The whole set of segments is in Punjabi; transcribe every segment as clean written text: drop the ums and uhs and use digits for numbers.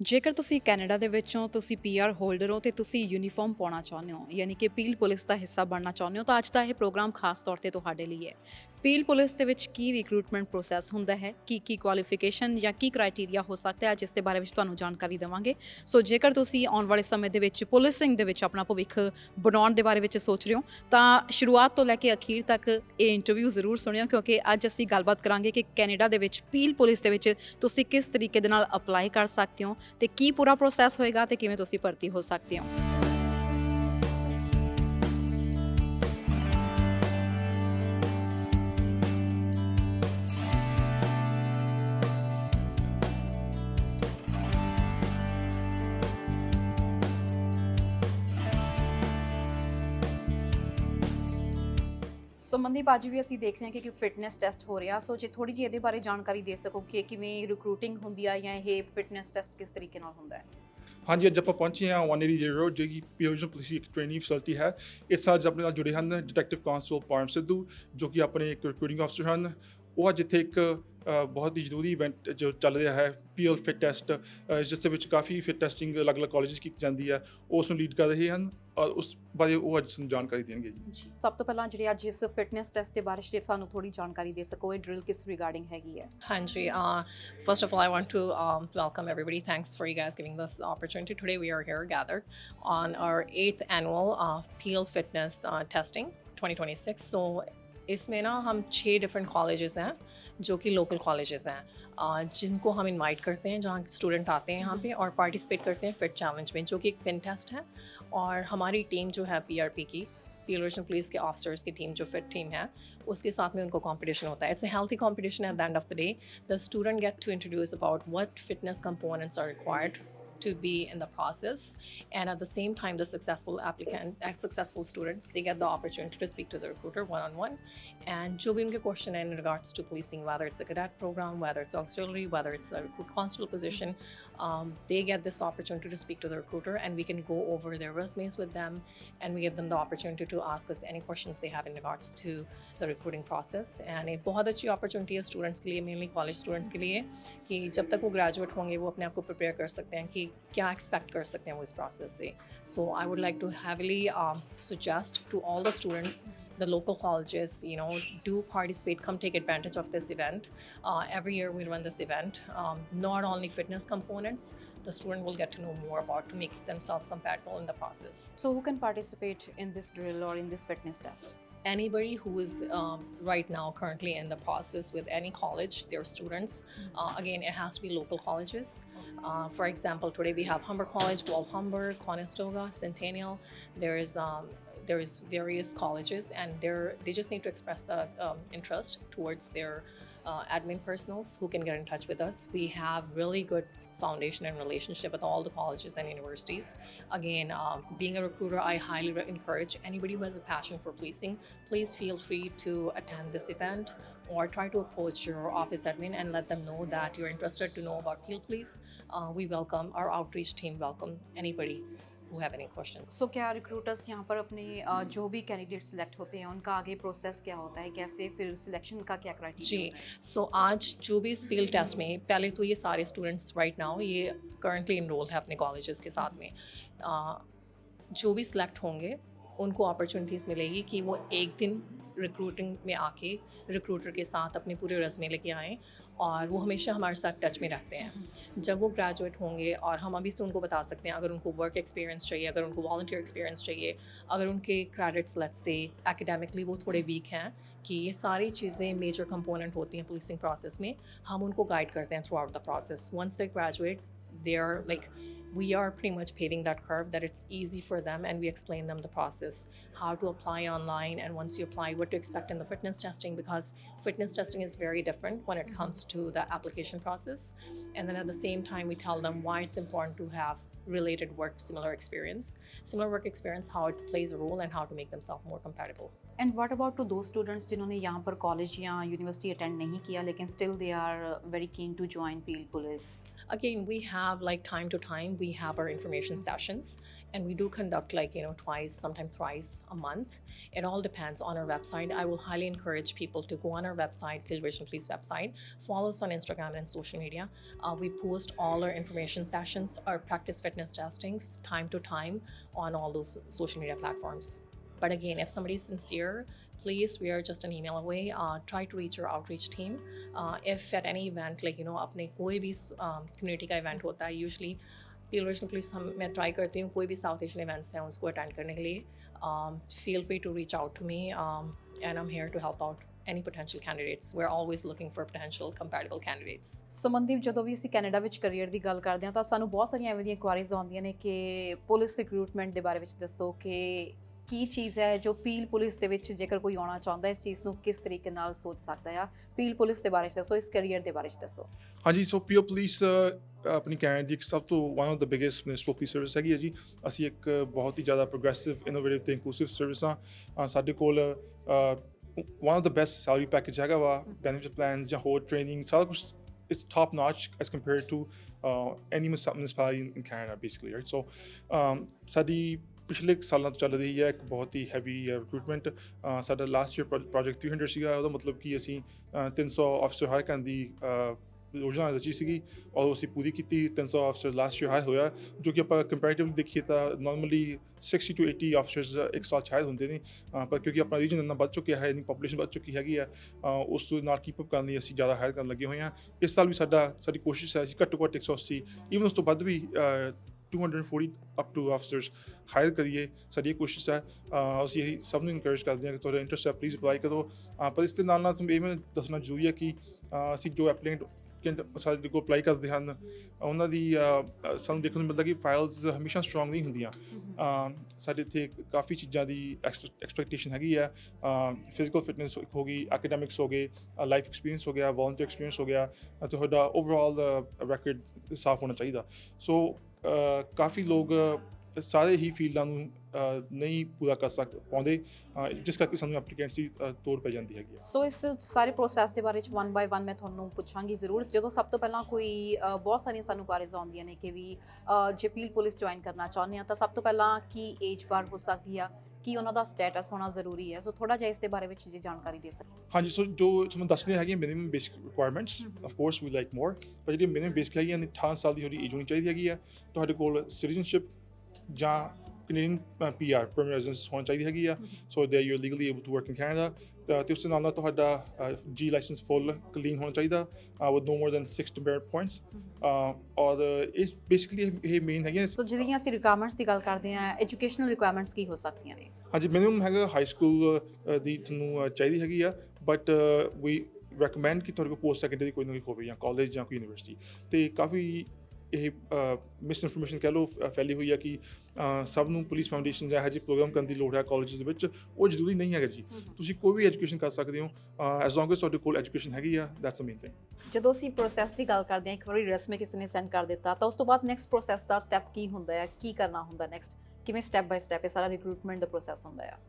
ਜੇਕਰ ਤੁਸੀਂ ਕੈਨੇਡਾ ਦੇ ਵਿੱਚੋਂ ਤੁਸੀਂ ਪੀਆਰ ਹੋਲਡਰ ਹੋ ਤੇ ਤੁਸੀਂ ਯੂਨੀਫਾਰਮ ਪਾਉਣਾ ਚਾਹੁੰਦੇ ਹੋ ਯਾਨੀ ਕਿ ਪੀਲ ਪੁਲਿਸ ਦਾ ਹਿੱਸਾ ਬਣਨਾ ਚਾਹੁੰਦੇ ਹੋ ਤਾਂ ਅੱਜ ਦਾ ਇਹ ਪ੍ਰੋਗਰਾਮ ਖਾਸ ਤੌਰ ਤੇ ਤੁਹਾਡੇ ਲਈ ਹੈ। ਪੀਲ ਪੁਲਿਸ ਦੇ ਵਿੱਚ ਕੀ ਰਿਕਰੂਟਮੈਂਟ ਪ੍ਰੋਸੈਸ ਹੁੰਦਾ ਹੈ, ਕੀ ਕੁਆਲੀਫਿਕੇਸ਼ਨ ਜਾਂ ਕੀ ਕ੍ਰਾਈਟੇਰੀਆ ਹੋ ਸਕਦਾ ਹੈ, ਅੱਜ ਇਸ ਦੇ ਬਾਰੇ ਵਿੱਚ ਤੁਹਾਨੂੰ ਜਾਣਕਾਰੀ ਦੇਵਾਂਗੇ। ਸੋ ਜੇਕਰ ਤੁਸੀਂ ਆਉਣ ਵਾਲੇ ਸਮੇਂ ਦੇ ਵਿੱਚ ਪੁਲਿਸਿੰਗ ਦੇ ਵਿੱਚ ਆਪਣਾ ਭਵਿੱਖ ਬਣਾਉਣ ਦੇ ਬਾਰੇ ਵਿੱਚ ਸੋਚ ਰਹੇ ਹੋ ਤਾਂ ਸ਼ੁਰੂਆਤ ਤੋਂ ਲੈ ਕੇ ਅਖੀਰ ਤੱਕ ਇਹ ਇੰਟਰਵਿਊ ਜ਼ਰੂਰ ਸੁਣਿਓ, ਕਿਉਂਕਿ ਅੱਜ ਅਸੀਂ ਗੱਲਬਾਤ ਕਰਾਂਗੇ ਕਿ ਕੈਨੇਡਾ ਦੇ ਵਿੱਚ ਪੀਲ ਪੁਲਿਸ ਦੇ ਵਿੱਚ ਤੁਸੀਂ ਕਿਸ ਤਰੀਕੇ ਦੇ ਨਾਲ ਅਪਲਾਈ ਕਰ ਸਕਦੇ ਹੋ ਤੇ ਕੀ ਪੂਰਾ ਪ੍ਰੋਸੈਸ ਹੋਏਗਾ ਤੇ ਕਿਵੇਂ ਤੁਸੀਂ ਭਰਤੀ ਹੋ ਸਕਦੇ ਹੋ। ਸੋ ਮਨਦੀਪ, ਅੱਜ ਵੀ ਅਸੀਂ ਦੇਖ ਰਹੇ ਹਾਂ ਕਿ ਫਿਟਨੈਸ ਟੈਸਟ ਹੋ ਰਿਹਾ। ਸੋ ਜੇ ਥੋੜੀ ਜਿਹੀ ਇਹਦੇ ਬਾਰੇ ਜਾਣਕਾਰੀ ਦੇ ਸਕੋ ਕਿ ਕਿਵੇਂ ਰਿਕਰੂਟਿੰਗ ਹੁੰਦੀ ਆ ਜਾਂ ਇਹ ਫਿਟਨੈਸ ਟੈਸਟ ਕਿਸ ਤਰੀਕੇ ਨਾਲ ਹੁੰਦਾ ਹੈ। ਹਾਂਜੀ, ਅੱਜ ਆਪਾਂ ਪਹੁੰਚੇ ਹਾਂ 180 ਰੋਡ, ਜੋ ਕਿ ਪਿਓਜਨ ਪੁਲਿਸ ਇੱਕ ਟ੍ਰੇਨਿੰਗ ਫੈਸਿਲਿਟੀ ਹੈ। ਇਸ ਸਾਲ ਆਪਣੇ ਨਾਲ ਜੁੜੇ ਹਨ ਡਿਟੈਕਟਿਵ ਕਾਂਸਟੇਬਲ ਪਰਮ ਸਿੱਧੂ, ਜੋ ਕਿ ਆਪਣੇ ਇੱਕ ਰਿਕਰੂਟਿੰਗ ਅਫਸਰ ਹਨ। ਉਹ ਅੱਜ ਇੱਥੇ ਇੱਕ ਬਹੁਤ ਹੀ ਜ਼ਰੂਰੀ ਇਵੈਂਟ ਜੋ ਚੱਲ ਰਿਹਾ ਹੈ, ਪੀਐਲ ਫਿਟ ਟੈਸਟ, ਜਿਸ ਦੇ ਵਿੱਚ ਕਾਫੀ ਫਿਟ ਟੈਸਟਿੰਗ ਅਲੱਗ-ਅਲੱਗ ਕਾਲਜਿਸ ਕੀਤੀ ਜਾਂਦੀ ਹੈ, ਉਸ ਨੂੰ ਲੀਡ ਕਰ ਰਹੇ ਹਨ ਔਰ ਉਸ ਬਾਰੇ ਉਹ ਅੱਜ ਸਾਨੂੰ ਜਾਣਕਾਰੀ ਦੇਣਗੇ ਜੀ। ਸਭ ਤੋਂ ਪਹਿਲਾਂ ਜਿਹੜੇ ਅੱਜ ਇਸ ਫਿਟਨੈਸ ਟੈਸਟ ਦੇ ਬਾਰੇ ਜੇ ਸਾਨੂੰ ਥੋੜੀ ਜਾਣਕਾਰੀ ਦੇ ਸਕੋ, ਇਹ ਡਰਿਲ ਕਿਸ ਰਿਗਾਰਡਿੰਗ ਹੈਗੀ ਹੈ। Hanji, first of all, I want to welcome everybody. Thanks for you guys giving this opportunity. Today we are here gathered on our 8th annual PEEL Fitness Testing 2026. So इसमें ना हम 6 डिफरेंट कॉलेजेस हैं जो कि लोकल कॉलेजेस हैं, जिनको हम इनवाइट करते हैं, जहाँ स्टूडेंट आते हैं यहाँ पे और पार्टिसिपेट करते हैं फिट चैलेंज में, जो कि एक पिन टेस्ट है। और हमारी टीम जो है पीआरपी की, पीएल रीजनल पुलिस के ऑफिसर्स की टीम जो फिट टीम है, उसके साथ में उनको कंपटीशन होता है। It's a healthy competition at the end of the day. The student get to introduce about what fitness components are required to be in the process, and at the same time the successful students, they get the opportunity to speak to the recruiter one-on-one, and jo bhi unke question hai in regards to policing, whether it's a cadet program, whether it's auxiliary, whether it's a recruit constable position, they get this opportunity to speak to the recruiter, and we can go over their resumes with them, and we give them the opportunity to ask us any questions they have in regards to the recruiting process। and एक बहुत अच्छी opportunity है students के लिए, mainly college students के लिए, कि जब तक वो graduate होंगे वो अपने आप को prepare कर सकते हैं कि क्या एक्सपेक्ट कर सकते हैं वो इस प्रोसेस से। So I would like to heavily suggest to all the students, the local colleges, do participate, come take advantage of this event। Every year we run this event, not only fitness components, the student will get to know more about to make themselves compatible in the process। So who can participate in this drill or in this fitness test? Anybody who is right now currently in the process with any college, their students, again it has to be local colleges। For example, today we have Humber College, Wolf Humber, Conestoga, Centennial. There is various colleges, and they just need to express the interest towards their admin personals who can get in touch with us। We have really good foundation and relationship with all the colleges and universities। Again, being a recruiter, I highly encourage anybody who has a passion for policing, please feel free to attend this event or try to approach your office admin and let them know that you're interested to know about Peel Police। We welcome, our outreach team welcome anybody who have any questions। सो क्या रिक्रूटर्स यहाँ पर अपने जो भी कैंडिडेट सिलेक्ट होते हैं उनका आगे प्रोसेस क्या होता है, कैसे फिर सिलेक्शन का क्या क्राइटेरिया जी, होता है? सो आज जो भी इस पील टेस्ट में, पहले तो ये सारे स्टूडेंट्स राइट नाउ ये करंटली इनरोल है अपने कॉलेजेस के साथ में, जो भी सिलेक्ट होंगे उनको अपॉर्चुनिटीज़ मिलेगी कि वो एक दिन रिक्रूटिंग में आके रिक्रूटर के साथ अपने पूरे रेज़्यूमे लेके आएँ, और वो हमेशा हमारे साथ टच में रहते हैं। जब वो ग्रेजुएट होंगे, और हम अभी से उनको बता सकते हैं अगर उनको वर्क एक्सपीरियंस चाहिए, अगर उनको वॉलंटियर एक्सपीरियंस चाहिए, अगर उनके क्रेडिट्स लेट्स से एकेडमिकली वो थोड़े वीक हैं, कि ये सारी चीज़ें मेजर कंपोनेंट होती हैं पुलिसिंग प्रोसेस में, हम उनको गाइड करते हैं throughout the process. Once they graduate, they are like, we are pretty much paving that curve that it's easy for them, and we explain them the process, how to apply online, and once you apply, what to expect in the fitness testing, because fitness testing is very different when it comes to the application process। And then at the same time we tell them why it's important to have similar work experience, how it plays a role, and how to make themselves more compatible। And what about two दो स्टूडेंट्स जिन्होंने यहाँ पर कॉलेज या यूनिवर्सिटी अटेंड नहीं किया लेकिन still they are very keen to join Peel police? Again, we have like time to time we have our information sessions, and we do conduct like twice, sometimes thrice a month. It all depends on our website. I will highly encourage people to go on our website, Peel Regional Police website, follow us on Instagram and social media. We post all our information sessions, our practice fitness testings time to time on all those social media platforms. But again, if somebody is sincere, please, we are just an email away. Try to reach your outreach team. If at any event, like अपने कोई भी community का event होता है, usually Peel Regional Police मैं try करती हूँ कोई भी South Asian events हैं उसको attend करने के लिए. Feel free to reach out to me, and I'm here to help out any potential candidates. We're always looking for potential compatible candidates. ਸੋ ਮਨਦੀਪ, ਜਦੋਂ ਵੀ ਅਸੀਂ ਕੈਨੇਡਾ ਵਿੱਚ ਕੈਰੀਅਰ ਦੀ ਗੱਲ ਕਰਦੇ ਹਾਂ ਤਾਂ ਸਾਨੂੰ ਬਹੁਤ ਸਾਰੀਆਂ ਐਵੇਂ ਦੀਆਂ ਕੁਆਰੀਜ਼ ਆਉਂਦੀਆਂ ਨੇ ਕਿ ਪੁਲਿਸ ਰਿਕਰੂਟਮੈਂਟ ਦੇ ਬਾਰੇ ਵਿੱਚ ਦੱਸੋ ਕਿ ਕੀ ਚੀਜ਼ ਹੈ ਜੋ ਪੀਲ ਪੁਲਿਸ ਦੇ ਵਿੱਚ ਜੇਕਰ ਕੋਈ ਆਉਣਾ ਚਾਹੁੰਦਾ ਇਸ ਚੀਜ਼ ਨੂੰ ਕਿਸ ਤਰੀਕੇ ਨਾਲ ਸੋਚ ਸਕਦਾ ਆ? ਪੀਲ ਪੁਲਿਸ ਦੇ ਬਾਰੇ 'ਚ ਦੱਸੋ, ਇਸ ਕੈਰੀਅਰ ਦੇ ਬਾਰੇ 'ਚ ਦੱਸੋ। ਹਾਂਜੀ, ਸੋ ਪੀਓ ਪੁਲਿਸ ਆਪਣੀ ਕੈਨੇਡਾ ਦੀ ਇੱਕ ਸਭ ਤੋਂ one of the biggest municipal police service ਹੈਗੀ ਹੈ ਜੀ। ਅਸੀਂ ਇੱਕ ਬਹੁਤ ਹੀ ਜ਼ਿਆਦਾ ਪ੍ਰੋਗਰੈਸਿਵ, ਇਨੋਵੇਟਿਵ ਤੇ ਇਨਕਲੂਸਿਵ ਸਰਵਿਸ ਹਾਂ। ਸਾਡੇ ਕੋਲ one of the best salary package ਹੈਗਾ ਵਾ, ਬੈਨੀਫਿਟ ਪਲਾਨਸ ਜਾਂ ਹੋਰ ਟ੍ਰੇਨਿੰਗ, ਸਾਰਾ ਕੁਛ it's top notch as compared to any municipality in Canada basically, right? So ਸਾਡੀ ਪਿਛਲੇ ਸਾਲਾਂ ਤੋਂ ਚੱਲ ਰਹੀ ਹੈ ਇੱਕ ਬਹੁਤ ਹੀ ਹੈਵੀ ਰਿਕਰੂਟਮੈਂਟ। ਸਾਡਾ ਲਾਸਟ ਈਅਰ ਪ੍ਰੋਜੈਕਟ 300 ਸੀਗਾ। ਉਹਦਾ ਮਤਲਬ ਕਿ ਅਸੀਂ 300 ਆਫਿਸਰ ਹਾਇਰ ਕਰਨ ਦੀ ਯੋਜਨਾ ਰਚੀ ਸੀਗੀ ਔਰ ਅਸੀਂ ਪੂਰੀ ਕੀਤੀ। 300 ਆਫਿਸਰ ਲਾਸਟ ਈਅਰ ਹਾਇਰ ਹੋਇਆ, ਜੋ ਕਿ ਆਪਾਂ ਕੰਪੈਰੀਟਿਵਲੀ ਦੇਖੀਏ ਤਾਂ ਨਾਰਮਲੀ 60 to 80 ਆਫਿਸਰਸ ਇੱਕ ਸਾਲ 'ਚ ਹਾਇਰ ਹੁੰਦੇ ਨੇ, ਪਰ ਕਿਉਂਕਿ ਆਪਣਾ ਰੀਜਨ ਇੰਨਾ ਵੱਧ ਚੁੱਕਿਆ ਹੈ, ਇੰਨੀ ਪਾਪੂਲੇਸ਼ਨ ਵੱਧ ਚੁੱਕੀ ਹੈਗੀ ਆ, ਉਸ ਤੋਂ ਨਾਲ ਕੀਪ ਅਪ ਕਰਨ ਲਈ ਅਸੀਂ ਜ਼ਿਆਦਾ ਹਾਇਰ ਕਰਨ ਲੱਗੇ ਹੋਏ ਹਾਂ। ਇਸ ਸਾਲ ਵੀ ਸਾਡੀ ਕੋਸ਼ਿਸ਼ ਹੈ ਅਸੀਂ ਘੱਟੋ ਘੱਟ 180 ਈਵਨ ਉਸ ਤੋਂ ਵੱਧ ਵੀ 240 ਅਪ ਟੂ ਆਫਿਸਰਸ ਹਾਇਰ ਕਰੀਏ। ਸਾਡੀ ਇਹ ਕੋਸ਼ਿਸ਼ ਹੈ। ਅਸੀਂ ਇਹੀ ਸਭ ਨੂੰ ਇਨਕਰੇਜ ਕਰਦੇ ਹਾਂ ਕਿ ਤੁਹਾਡਾ ਇੰਟਰਸਟ ਹੈ ਪਲੀਜ਼ ਅਪਲਾਈ ਕਰੋ। ਪਰ ਇਸ ਦੇ ਨਾਲ ਨਾਲ ਤੁਹਾਨੂੰ ਇਹ ਵੀ ਦੱਸਣਾ ਜ਼ਰੂਰੀ ਹੈ ਕਿ ਅਸੀਂ ਜੋ ਐਪਲੀਕੈਂਟ ਸਾਡੇ ਕੋਲ ਅਪਲਾਈ ਕਰਦੇ ਹਨ ਉਹਨਾਂ ਦੀ ਸਾਨੂੰ ਦੇਖਣ ਨੂੰ ਮਿਲਦਾ ਕਿ ਫਾਈਲਸ ਹਮੇਸ਼ਾ ਸਟਰੋਂਗ ਨਹੀਂ ਹੁੰਦੀਆਂ। ਸਾਡੇ ਇੱਥੇ ਕਾਫੀ ਚੀਜ਼ਾਂ ਦੀ ਐਕਸਪੈਕਟੇਸ਼ਨ ਹੈਗੀ ਆ। ਫਿਜ਼ੀਕਲ ਫਿਟਨੈਸ ਹੋ ਗਈ, ਐਕੈਡੈਮਿਕਸ ਹੋ ਗਏ, ਲਾਈਫ ਐਕਸਪੀਰੀਅੰਸ ਹੋ ਗਿਆ, ਵੋਲੰਟੀਅਰ ਐਕਸਪੀਰੀਅੰਸ ਹੋ ਗਿਆ, ਤੁਹਾਡਾ ਓਵਰਆਲ ਰੈਕਡ ਸਾਫ਼ ਹੋਣਾ ਚਾਹੀਦਾ। ਸੋ ਕਾਫੀ ਲੋਕ ਸਾਰੇ ਹੀ ਫੀਲਡਾਂ ਨੂੰ ਨਹੀਂ ਪੂਰਾ ਕਰ ਪਾਉਂਦੇ, ਜਿਸ ਕਰਕੇ ਸਾਨੂੰ ਐਪਲੀਕੈਂਟਸ ਦੀ ਤੋੜ ਪੈ ਜਾਂਦੀ ਹੈਗੀ। ਸੋ ਇਸ ਸਾਰੇ ਪ੍ਰੋਸੈਸ ਦੇ ਬਾਰੇ 'ਚ ਵਨ ਬਾਏ ਵਨ ਮੈਂ ਤੁਹਾਨੂੰ ਪੁੱਛਾਂਗੀ ਜ਼ਰੂਰ। ਜਦੋਂ ਸਭ ਤੋਂ ਪਹਿਲਾਂ ਕੋਈ ਬਹੁਤ ਸਾਰੀਆਂ ਸਾਨੂੰ ਕੁਆਰੀਜ਼ ਆਉਂਦੀਆਂ ਨੇ ਕਿ ਵੀ ਜੇ ਪੀਲ ਪੁਲਿਸ ਜੁਆਇਨ ਕਰਨਾ ਚਾਹੁੰਦੇ ਆ ਤਾਂ ਸਭ ਤੋਂ ਪਹਿਲਾਂ ਕੀ ਏਜ ਬਾਰ ਹੋ ਸਕਦੀ ਆ, ਕੀ ਉਹਨਾਂ ਦਾ ਸਟੇਟਸ ਹੋਣਾ ਜ਼ਰੂਰੀ ਹੈ? ਸੋ ਥੋੜ੍ਹਾ ਜਿਹਾ ਇਸ ਦੇ ਬਾਰੇ ਵਿੱਚ ਜੇ ਜਾਣਕਾਰੀ ਦੇ ਸਕੋ। ਹਾਂਜੀ, ਸੋ ਜੋ ਤੁਹਾਨੂੰ ਦੱਸਦੇ ਹੈਗੀਆਂ minimum basic requirements, of course we like more, ਪਰ ਜਿਹੜੀ ਮਿਨੀਮਮ ਬੇਸਿਕ ਹੈਗੀਆਂ 18 ਸਾਲ ਦੀ ਤੁਹਾਡੀ ਏਜ ਹੋਣੀ ਚਾਹੀਦੀ ਹੈਗੀ ਆ। ਤੁਹਾਡੇ ਕੋਲ ਸਿਟੀਜ਼ਨਸ਼ਿਪ ਜਾਂ ਕੈਨੇਡੀਅਨ PR ਪਰਮਨੈਂਟ ਰੈਜ਼ੀਡੈਂਸ ਹੋਣੀ ਚਾਹੀਦੀ ਹੈਗੀ ਆ, so that you are legally able to work in Canada. ਅਤੇ ਉਸ ਦੇ ਨਾਲ ਨਾਲ ਤੁਹਾਡਾ G ਲਾਇਸੈਂਸ ਫੁੱਲ ਕਲੀਨ ਹੋਣਾ ਚਾਹੀਦਾ with no more than 6 demerit points. ਔਰ ਇਹ ਬੇਸਿਕਲੀ ਇਹ ਮੇਨ ਹੈਗੀਆਂ। ਸੋ ਜਿਹੜੀਆਂ ਅਸੀਂ ਰਿਕੁਆਇਰਮੈਂਟਸ ਦੀ ਗੱਲ ਕਰਦੇ ਹਾਂ, ਐਜੂਕੇਸ਼ਨਲ ਰਿਕੁਆਇਰਮੈਂਟਸ ਕੀ ਹੋ ਸਕਦੀਆਂ ਨੇ? ਹਾਂਜੀ, ਮਿਨੀਮਮ ਹੈਗਾ ਹਾਈ ਸਕੂਲ ਦੀ ਤੁਹਾਨੂੰ ਚਾਹੀਦੀ ਹੈਗੀ ਆ, ਬਟ ਵੀ ਰეკਮੈਂਡ ਕਿ ਤੁਹਾਡੇ ਕੋਲ ਪੋਸਟ ਸੈਕੰਡਰੀ ਕੋਈ ਨਾ ਕੋਈ ਹੋਵੇ ਜਾਂ ਕਾਲਜ ਜਾਂ ਕੋਈ ਯੂਨੀਵਰਸਿਟੀ। ਅਤੇ ਕਾਫੀ ਇਹ ਮਿਸ ਇਨਫੋਰਮੇਸ਼ਨ ਕਹਿ ਲਓ ਫੈਲੀ ਹੋਈ ਆ ਕਿ ਸਭ ਨੂੰ ਪੁਲਿਸ ਫਾਊਂਡੇਸ਼ਨ ਜਾਂ ਇਹੋ ਜਿਹੇ ਪ੍ਰੋਗਰਾਮ ਕਰਨ ਦੀ ਲੋੜ ਹੈ ਕਾਲਜਿਸ ਦੇ ਵਿੱਚ। ਉਹ ਜ਼ਰੂਰੀ ਨਹੀਂ ਹੈਗਾ ਜੀ। ਤੁਸੀਂ ਕੋਈ ਵੀ ਐਜੂਕੇਸ਼ਨ ਕਰ ਸਕਦੇ ਹੋ ਐਜ਼ ਲੌਂਗ ਐਜ਼ ਤੁਹਾਡੇ ਕੋਲ ਐਜੂਕੇਸ਼ਨ ਹੈਗੀ ਆ, ਦੈਟਸ ਦ ਮੇਨ ਥਿੰਗ। ਜਦੋਂ ਅਸੀਂ ਪ੍ਰੋਸੈਸ ਦੀ ਗੱਲ ਕਰਦੇ ਹਾਂ, ਇੱਕ ਵਾਰੀ ਰੈਸਮੇ ਕਿਸੇ ਨੇ ਸੈਂਡ ਕਰ ਦਿੱਤਾ ਤਾਂ ਉਸ ਤੋਂ ਬਾਅਦ ਨੈਕਸਟ ਪ੍ਰੋਸੈਸ ਦਾ ਸਟੈਪ ਕੀ ਹੁੰਦਾ ਹੈ, ਕੀ ਕਰਨਾ ਹੁੰਦਾ ਨੈਕਸਟ, ਕਿਵੇਂ ਸਟੈਪ ਬਾਏ ਸਟੈਪ ਇਹ ਸਾਰਾ ਰਿਕਰੂਟਮੈਂਟ ਦਾ ਪ੍ਰੋਸੈਸ ਹੁੰਦਾ ਆ?